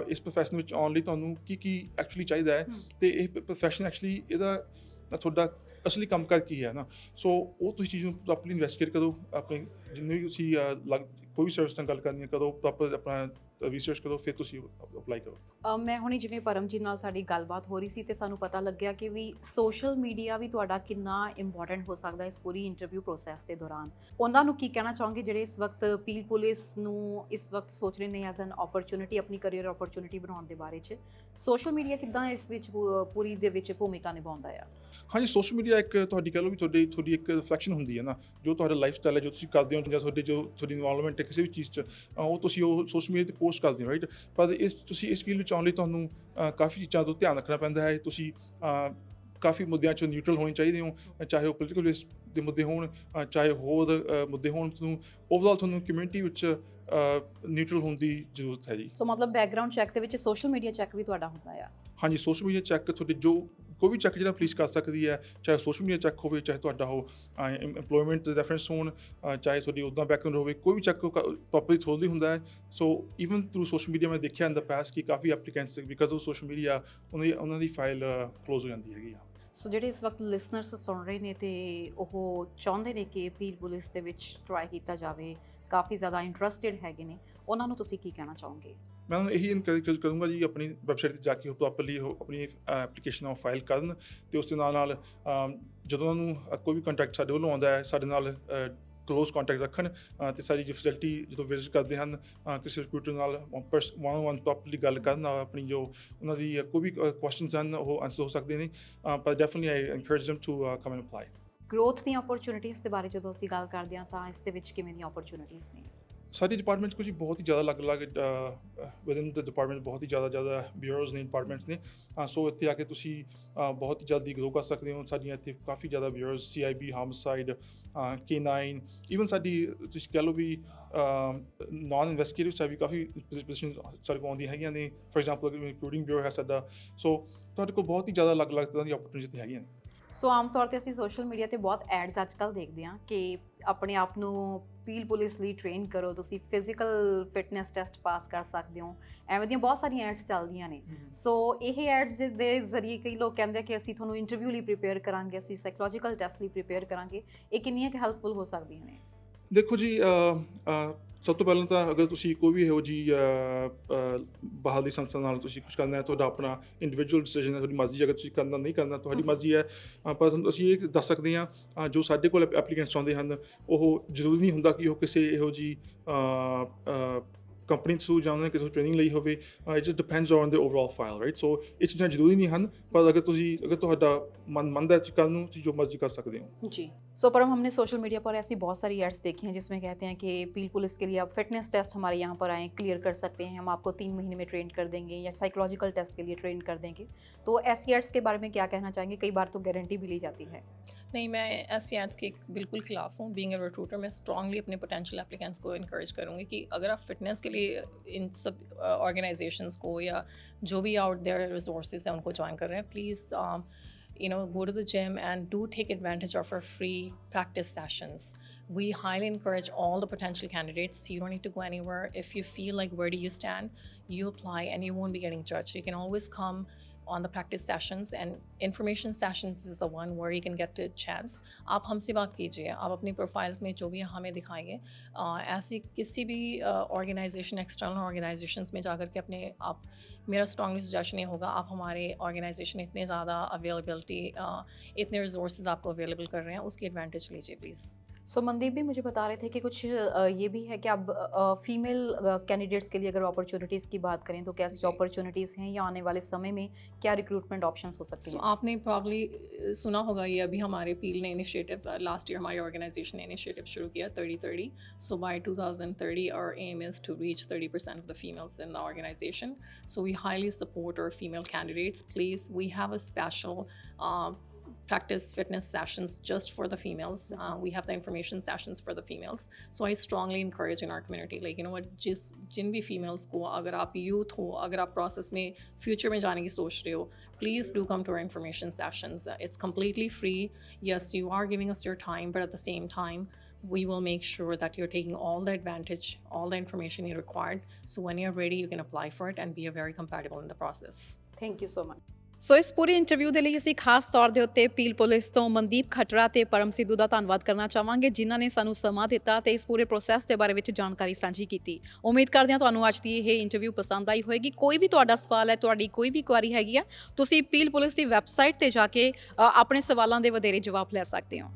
ਇਸ ਪ੍ਰੋਫੈਸ਼ਨ ਵਿੱਚ ਆਉਣ ਲਈ ਤੁਹਾਨੂੰ ਕੀ ਐਕਚੁਅਲੀ ਚਾਹੀਦਾ ਹੈ, ਅਤੇ ਇਹ ਪ੍ਰੋਫੈਸ਼ਨ ਐਕਚੁਅਲੀ ਇਹਦਾ ਤੁਹਾਡਾ ਅਸਲੀ ਕੰਮ ਕਰ ਕੀ ਹੈ ਨਾ। ਸੋ ਉਹ ਤੁਸੀਂ ਚੀਜ਼ ਨੂੰ ਪ੍ਰੋਪਰਲੀ ਇਨਵੈਸਟੀਗੇਟ ਕਰੋ। ਆਪਣੇ ਜਿੰਨੇ ਵੀ ਤੁਸੀਂ ਕੋਈ ਵੀ ਸਰਵਿਸ ਨਾਲ ਗੱਲ ਕਰਨੀ ਹੈ, ਕਰੋ ਪ੍ਰੋਪਰ ਆਪਣਾ ਰਿਸਰਚ ਕਰੋ, ਫਿਰ ਤੁਸੀਂ ਅਪਲਾਈ ਕਰੋ। ਮੈਂ ਹੁਣੀ ਜਿਵੇਂ ਪਰਮਜੀਤ ਨਾਲ ਸਾਡੀ ਗੱਲਬਾਤ ਹੋ ਰਹੀ ਸੀ, ਤੇ ਸਾਨੂੰ ਪਤਾ ਲੱਗਿਆ ਕਿ ਵੀ ਸੋਸ਼ਲ ਮੀਡੀਆ ਵੀ ਤੁਹਾਡਾ ਕਿੰਨਾ ਇੰਪੋਰਟੈਂਟ ਹੋ ਸਕਦਾ ਇਸ ਪੂਰੀ ਇੰਟਰਵਿਊ ਪ੍ਰੋਸੈਸ ਦੇ ਦੌਰਾਨ। ਉਹਨਾਂ ਨੂੰ ਕੀ ਕਹਿਣਾ ਚਾਹੋਗੇ ਜਿਹੜੇ ਇਸ ਵਕਤ ਪੀਲ ਪੁਲਿਸ ਨੂੰ ਇਸ ਵਕਤ ਸੋਚ ਰਹੇ ਨੇ ਐਜ਼ ਐਨ ਓਪਰਚੁਨਿਟੀ, ਆਪਣੀ ਕਰੀਅਰ ਓਪਰਚੁਨਿਟੀ ਬਣਾਉਣ ਦੇ ਬਾਰੇ 'ਚ? ਸੋਸ਼ਲ ਮੀਡੀਆ ਕਿੱਦਾਂ ਇਸ ਵਿੱਚ ਪੂਰੀ ਦੇ ਵਿੱਚ ਭੂਮਿਕਾ ਨਿਭਾਉਂਦਾ ਆ? ਹਾਂਜੀ, ਸੋਸ਼ਲ ਮੀਡੀਆ ਇੱਕ ਤੁਹਾਡੀ ਕਹਿ ਲਓ ਵੀ ਤੁਹਾਡੀ ਇੱਕ ਰਿਫਲੈਕਸ਼ਨ ਹੁੰਦੀ ਹੈ ਨਾ, ਜੋ ਤੁਹਾਡਾ ਲਾਈਫ ਸਟਾਈਲ ਹੈ, ਜੋ ਤੁਸੀਂ ਕਰਦੇ ਹੋ, ਜਾਂ ਤੁਹਾਡੀ ਇਨਵੋਲਵਮੈਂਟ ਹੈ ਕਿਸੇ ਵੀ ਚੀਜ਼ 'ਚ, ਉਹ ਤੁਸੀਂ ਉਹ ਸੋਸ਼ਲ ਮੀਡੀਆ 'ਤੇ ਪੋਸਟ ਕਰਦੇ ਹੋ, ਰਾਈਟ। ਪਰ ਤੁਸੀਂ ਇਸ ਫੀਲਡ ਵਿੱਚ ਆਉਣ ਲਈ ਤੁਹਾਨੂੰ ਕਾਫੀ ਚੀਜ਼ਾਂ ਤੋਂ ਧਿਆਨ ਰੱਖਣਾ ਪੈਂਦਾ ਹੈ। ਤੁਸੀਂ ਕਾਫੀ ਮੁੱਦਿਆਂ 'ਚ ਨਿਊਟਰਲ ਹੋਣੇ ਚਾਹੀਦੇ ਹੋ, ਚਾਹੇ ਉਹ ਪੋਲੀਟੀਕਲ ਬੇਸ ਦੇ ਮੁੱਦੇ ਹੋਣ, ਚਾਹੇ ਹੋਰ ਮੁੱਦੇ ਹੋਣ। ਓਵਰਆਲ ਤੁਹਾਨੂੰ ਕਮਿਊਨਿਟੀ ਵਿੱਚ ਨਿਊਟਰਲ ਹੋਣ ਦੀ ਜ਼ਰੂਰਤ ਹੈ ਜੀ। ਸੋ ਮਤਲਬ ਬੈਕਗਰਾਉਂਡ ਚੈੱਕ ਦੇ ਵਿੱਚ ਸੋਸ਼ਲ ਮੀਡੀਆ ਚੈੱਕ ਵੀ ਤੁਹਾਡਾ ਹੁੰਦਾ ਆ? ਹਾਂਜੀ, ਸੋਸ਼ਲ ਮੀਡੀਆ ਚੈੱਕ ਤੁਹਾਡੇ ਕੋਈ ਵੀ ਚੈੱਕ ਜਿਹੜਾ ਪੁਲਿਸ ਕਰ ਸਕਦੀ ਹੈ, ਚਾਹੇ ਸੋਸ਼ਲ ਮੀਡੀਆ ਚੈੱਕ ਹੋਵੇ, ਚਾਹੇ ਤੁਹਾਡਾ ਉਹ ਇੰਪਲੋਇਮੈਂਟ ਦੇ ਰੈਫਰੈਂਸ ਹੋਣ, ਚਾਹੇ ਤੁਹਾਡੀ ਉੱਦਾਂ ਬੈਕਗਰਾਉਂਡ ਹੋਵੇ, ਕੋਈ ਵੀ ਚੈੱਕ ਪ੍ਰੋਪਰਲੀ ਥੋੜ੍ਹੀ ਹੁੰਦਾ ਹੈ। So even through social media ਮੈਂ ਦੇਖਿਆ ਇਨ ਦਾ ਪਾਸਟ ਕਿ ਕਾਫੀ applicants because of social media ਉਹਨਾਂ ਦੀ ਫਾਈਲ ਕਲੋਜ਼ ਹੋ ਜਾਂਦੀ ਹੈਗੀ ਆ। ਸੋ ਜਿਹੜੇ ਇਸ ਵਕਤ ਲਿਸਨਰਸ ਸੁਣ ਰਹੇ ਨੇ ਤੇ ਉਹ ਚਾਹੁੰਦੇ ਨੇ ਕਿ ਪੀਲ ਪੁਲਿਸ ਦੇ ਵਿੱਚ ਟਰਾਈ ਕੀਤਾ ਜਾਵੇ, ਕਾਫੀ ਜ਼ਿਆਦਾ ਇੰਟਰਸਟਿਡ ਹੈਗੇ ਨੇ, ਉਹਨਾਂ ਨੂੰ ਤੁਸੀਂ ਕੀ ਕਹਿਣਾ ਚਾਹੋਗੇ? ਮੈਂ ਉਹਨੂੰ ਇਹੀ ਇਨਕਰੇਜ ਕਰੂੰਗਾ ਜੀ, ਆਪਣੀ ਵੈਬਸਾਈਟ 'ਤੇ ਜਾ ਕੇ ਉਹ ਪ੍ਰੋਪਰਲੀ ਆਪਣੀ ਐਪਲੀਕੇਸ਼ਨ ਉਹ ਫਾਈਲ ਕਰਨ, ਅਤੇ ਉਸ ਦੇ ਨਾਲ ਜਦੋਂ ਉਹਨਾਂ ਨੂੰ ਕੋਈ ਵੀ ਕੰਟੈਕਟ ਸਾਡੇ ਵੱਲੋਂ ਆਉਂਦਾ ਹੈ, ਸਾਡੇ ਨਾਲ ਕਲੋਜ਼ ਕੰਟੈਕਟ ਰੱਖਣ, ਅਤੇ ਸਾਰੀ ਜੀ ਫੈਸਿਲਿਟੀ ਜਦੋਂ ਵਿਜ਼ਿਟ ਕਰਦੇ ਹਨ, ਕਿਸੇ ਰਿਕਰੂਟਰ ਨਾਲ ਵਨ ਪ੍ਰੋਪਰਲੀ ਗੱਲ ਕਰਨ, ਆਪਣੀ ਜੋ ਉਹਨਾਂ ਦੀ ਕੋਈ ਵੀ ਕੁਐਸਚਨਸ ਹਨ ਉਹ ਆਨਸਰ ਹੋ ਸਕਦੇ ਨੇ। ਪਰ definitely I encourage them to come and apply. Growth ਦੀਆਂ ਓਪਰਚੁਨਿਟੀਜ਼ ਦੇ ਬਾਰੇ ਜਦੋਂ ਅਸੀਂ ਗੱਲ ਕਰਦੇ ਹਾਂ, ਤਾਂ ਇਸ ਦੇ ਵਿੱਚ ਕਿਵੇਂ ਦੀਆਂ ਓਪਰਚੁਨਿਟੀਜ਼ ਨੇ? ਸਾਡੀ ਡਿਪਾਰਟਮੈਂਟ ਕੁਝ ਬਹੁਤ ਹੀ ਜ਼ਿਆਦਾ ਅਲੱਗ-ਅਲੱਗ ਵਿਦਿਨ ਦ ਡਿਪਾਰਟਮੈਂਟ ਬਹੁਤ ਹੀ ਜ਼ਿਆਦਾ ਬਿਊਰੋਜ਼ ਨੇ, ਡਿਪਾਰਟਮੈਂਟਸ ਨੇ। ਸੋ ਇੱਥੇ ਆ ਕੇ ਤੁਸੀਂ ਬਹੁਤ ਜਲਦੀ ਗਰੋ ਕਰ ਸਕਦੇ ਹੋ। ਸਾਡੀਆਂ ਇੱਥੇ ਕਾਫੀ ਜ਼ਿਆਦਾ ਬਿਊਰੋਜ਼, CIB, ਹੋਮਸਾਈਡ, K9, ਈਵਨ ਸਾਡੀ ਤੁਸੀਂ ਕਹਿ ਲਓ ਵੀ ਨਾਨ ਇਨਵੈਸਟੀਗੇਟਿਵ ਸਾਈਡ ਵੀ ਕਾਫੀ ਪੋਜੀਸ਼ਨ ਸਾਡੇ ਕੋਲ ਆਉਂਦੀਆਂ ਹੈਗੀਆਂ ਨੇ। ਫੋਰ ਐਗਜ਼ਾਮਪਲ ਰਿਕਰੂਟਿੰਗ ਬਿਊਰੋ ਹੈ ਸਾਡਾ। ਸੋ ਤੁਹਾਡੇ ਕੋਲ ਬਹੁਤ ਹੀ ਜ਼ਿਆਦਾ ਅਲੱਗ-ਅਲੱਗ ਤਰ੍ਹਾਂ ਦੀ ਓਪਰਚੁਨਿਟੀ ਹੈਗੀਆਂ ਨੇ। ਸੋ ਆਮ ਤੌਰ 'ਤੇ ਅਸੀਂ ਸੋਸ਼ਲ ਮੀਡੀਆ 'ਤੇ ਬਹੁਤ ਐਡਸ ਅੱਜ ਕੱਲ੍ਹ ਦੇਖਦੇ ਹਾਂ ਕਿ ਆਪਣੇ ਆਪ ਨੂੰ ਪੀਲ ਪੁਲਿਸ ਲਈ ਟ੍ਰੇਨ ਕਰੋ, ਤੁਸੀਂ ਫਿਜ਼ੀਕਲ ਫਿਟਨੈਸ ਟੈਸਟ ਪਾਸ ਕਰ ਸਕਦੇ ਹੋ, ਐਵੇਂ ਦੀਆਂ ਬਹੁਤ ਸਾਰੀਆਂ ਐਡਸ ਚੱਲਦੀਆਂ ਨੇ। ਸੋ ਇਹ ਐਡਸ ਦੇ ਜ਼ਰੀਏ ਕਈ ਲੋਕ ਕਹਿੰਦੇ ਕਿ ਅਸੀਂ ਤੁਹਾਨੂੰ ਇੰਟਰਵਿਊ ਲਈ ਪ੍ਰੀਪੇਅਰ ਕਰਾਂਗੇ, ਅਸੀਂ ਸਾਈਕੋਲੋਜੀਕਲ ਟੈਸਟ ਲਈ ਪ੍ਰੀਪੇਅਰ ਕਰਾਂਗੇ। ਇਹ ਕਿੰਨੀਆਂ ਕੁ ਹੈਲਪਫੁਲ ਹੋ ਸਕਦੀਆਂ ਨੇ? ਦੇਖੋ ਜੀ, ਸਭ ਤੋਂ ਪਹਿਲਾਂ ਤਾਂ ਅਗਰ ਤੁਸੀਂ ਕੋਈ ਵੀ ਇਹੋ ਜਿਹੀ ਬਾਹਰਲੀ ਸੰਸਥਾ ਨਾਲ ਤੁਸੀਂ ਕੁਝ ਕਰਨਾ ਹੈ, ਤੁਹਾਡਾ ਆਪਣਾ ਇੰਡੀਵਿਜੂਅਲ ਡਿਸੀਜਨ ਹੈ, ਤੁਹਾਡੀ ਮਰਜ਼ੀ। ਅਗਰ ਤੁਸੀਂ ਕਰਨਾ ਨਹੀਂ ਕਰਨਾ ਤੁਹਾਡੀ ਮਰਜ਼ੀ ਹੈ। ਪਰ ਅਸੀਂ ਇਹ ਦੱਸ ਸਕਦੇ ਹਾਂ, ਜੋ ਸਾਡੇ ਕੋਲ ਐਪਲੀਕੈਂਟਸ ਆਉਂਦੇ ਹਨ, ਉਹ ਜ਼ਰੂਰੀ ਨਹੀਂ ਹੁੰਦਾ ਕਿ ਉਹ ਕਿਸੇ ਇਹੋ ਜਿਹੀ ਕੰਪਨੀ ਥਰੂ ਜਾਂਦੇ ਕਿਸੇ ਟ੍ਰੇਨਿੰਗ ਲਈ ਹੋਵੇ। It just depends on the overall file, right. So ਇਹ ਚੀਜ਼ਾਂ ਜ਼ਰੂਰੀ ਨਹੀਂ ਹਨ, ਪਰ ਅਗਰ ਤੁਹਾਡਾ ਮਨ ਮੰਨਦਾ ਕਰਨ ਨੂੰ, ਤੁਸੀਂ ਜੋ ਮਰਜ਼ੀ ਕਰ ਸਕਦੇ ਹੋ। ਜੀ। सो परम, हमने सोशल मीडिया पर ऐसी बहुत सारी एड्स देखी हैं जिसमें कहते हैं कि पील पुलिस के लिए आप फिटनेस टेस्ट हमारे यहाँ पर आएँ, क्लियर कर सकते हैं, हम आपको 3 महीने में ट्रेन कर देंगे या साइकोलॉजिकल टेस्ट के लिए ट्रेन कर देंगे। तो ऐसी एड्स के बारे में क्या कहना चाहेंगे? कई बार तो गारंटी भी ली जाती है। नहीं, मैं ऐसी एड्स के बिल्कुल खिलाफ हूँ। बीइंग अ रिक्रूटर, मैं स्ट्रांगली अपने पोटेंशियल एप्लीकेंट्स को इनकरेज करूँगी कि अगर आप फिटनेस के लिए इन सब ऑर्गेनाइजेशंस को या जो भी आउट देयर रिसोर्सेज हैं उनको ज्वाइन कर रहे हैं, please go to the gym and do take advantage of our free practice sessions. We highly encourage all the potential candidates. You don't need to go anywhere. If you feel like where do you stand, you apply and you won't be getting judged. You can always come on the practice sessions, and information sessions is the one where you can get a chance. आप हमसे बात कीजिए, आप अपनी प्रोफाइल में जो भी हमें दिखाइए, ऐसी किसी भी ऑर्गेनाइजेशन, एक्सटर्नल ऑर्गेनाइजेशंस में जाकर के अपने आप, मेरा स्ट्रॉन्गली सजेशन ये होगा, आप हमारे ऑर्गेनाइजेशन इतने ज़्यादा अवेलेबिलिटी, इतने रिसोर्सेज आपको अवेलेबल कर रहे हैं, उसकी एडवांटेज लीजिए प्लीज़। सो मनदीप भी मुझे बता रहे थे कि कुछ ये भी है कि अब फीमेल कैंडिडेट्स के लिए अगर अपॉर्चुनिटीज़ की बात करें तो कैसी जी। अपॉर्चुनिटीज़ हैं या आने वाले समय में क्या रिक्रूटमेंट ऑप्शंस हो सकते सो हैं? आपने प्रॉब्ली सुना होगा, ये अभी हमारे पील ने इनिशिएटिव, लास्ट ईयर हमारी ऑर्गेनाइजेशन ने इनिशिएटिव शुरू किया 30-30। So by 2030 our aim is to reach 30% of the females in the organisation. So we highly support our female candidates. Please, we have a special practice fitness sessions just for the females. We have the information sessions for the females. So I strongly encourage in our community, like, you know what, जिन भी females को, अगर आप youth हो, अगर आप process में future में जाने की सोच रहे हो, please do come to our information sessions. It's completely free. Yes, you are giving us your time, but at the same time, we will make sure that you're taking all the advantage, all the information you required. So when you're ready, you can apply for it and be very compatible in the process. Thank you so much. So ਇਸ ਪੂਰੇ ਇੰਟਰਵਿਊ ਦੇ ਲਈ ਅਸੀਂ ਖਾਸ ਤੌਰ ਦੇ ਉੱਤੇ ਪੀਲ ਪੁਲਿਸ ਤੋਂ ਮਨਦੀਪ ਖਟੜਾ ਤੇ ਪਰਮ ਸਿੱਧੂ ਦਾ ਧੰਨਵਾਦ ਕਰਨਾ ਚਾਹਾਂਗੇ, ਜਿਨ੍ਹਾਂ ਨੇ ਸਾਨੂੰ ਸਮਾਂ ਦਿੱਤਾ ਤੇ ਇਸ ਪੂਰੇ ਪ੍ਰੋਸੈਸ ਦੇ ਬਾਰੇ ਵਿੱਚ ਜਾਣਕਾਰੀ ਸਾਂਝੀ ਕੀਤੀ। ਉਮੀਦ ਕਰਦੇ ਹਾਂ ਤੁਹਾਨੂੰ ਅੱਜ ਦੀ ਇਹ ਇੰਟਰਵਿਊ ਪਸੰਦ ਆਈ ਹੋਵੇਗੀ। ਕੋਈ ਵੀ ਤੁਹਾਡਾ ਸਵਾਲ ਹੈ, ਤੁਹਾਡੀ ਕੋਈ ਵੀ ਕੁਐਰੀ ਹੈਗੀ ਆ, ਤੁਸੀਂ ਪੀਲ ਪੁਲਿਸ ਦੀ ਵੈਬਸਾਈਟ ਤੇ ਜਾ ਕੇ ਆਪਣੇ ਸਵਾਲਾਂ ਦੇ ਵਧੇਰੇ ਜਵਾਬ ਲੈ ਸਕਦੇ ਹੋ।